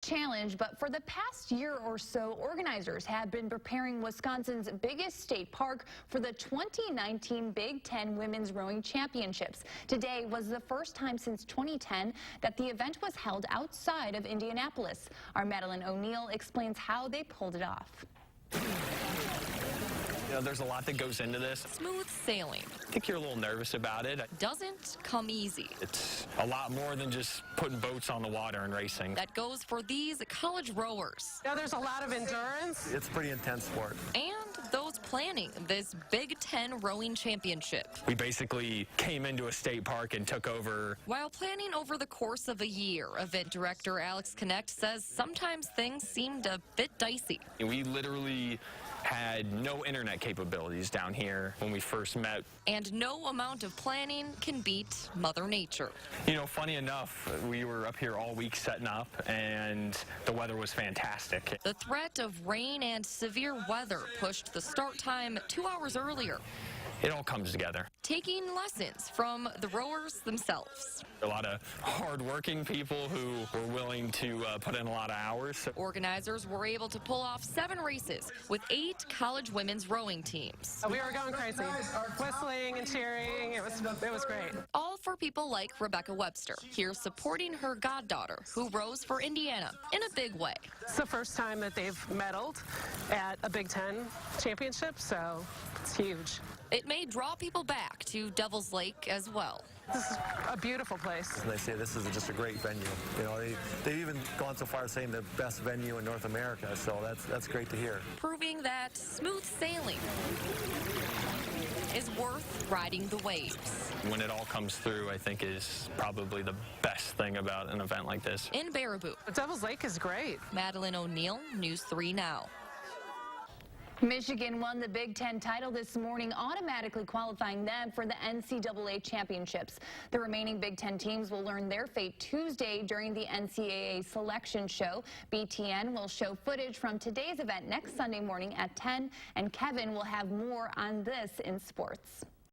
challenge, but for the past year or so, organizers have been preparing Wisconsin's biggest state park for the 2019 Big Ten Women's Rowing Championships. Today was the first time since 2010 that the event was held outside of Indianapolis. Our Madeline O'Neill explains how they pulled it off. You know, there's a lot that goes into this. Smooth sailing I think you're a little nervous about it. doesn't come easy. It's a lot more than just putting boats on the water and racing. That goes for these college rowers. Yeah, there's a lot of endurance. It's a pretty intense sport. And those planning this Big Ten Rowing Championship. We basically came into a state park and took over. While planning over the course of a year, event director Alex Connect says sometimes things seemed a bit dicey. We literally had no internet capabilities down here when we first met. And no amount of planning can beat Mother Nature. You know, funny enough, we were up here all week setting up, and the weather was fantastic. The threat of rain and severe weather pushed the start time 2 hours earlier. It all comes together. Taking lessons from the rowers themselves. A lot of hard-working people who were willing to put in a lot of hours. Organizers were able to pull off 7 races with 8 college women's rowing teams. We were going crazy, whistling and cheering. It was great. All for people like Rebecca Webster, here supporting her goddaughter, who rows for Indiana in a big way. It's the first time that they've medaled at a Big Ten championship, so it's huge. It may draw people back to Devil's Lake as well. This is a beautiful place. And they say this is just a great venue. You know, they've even gone so far as saying the best venue in North America, so that's great to hear. Proving that smooth sailing is worth riding the waves. When it all comes through, I think is probably the best thing about an event like this. In Baraboo, Devil's Lake is great. Madeline O'Neill, News 3 Now. Michigan won the Big Ten title this morning, automatically qualifying them for the NCAA championships. The remaining Big Ten teams will learn their fate Tuesday during the NCAA selection show. BTN will show footage from today's event next Sunday morning at 10, and Kevin will have more on this in sports.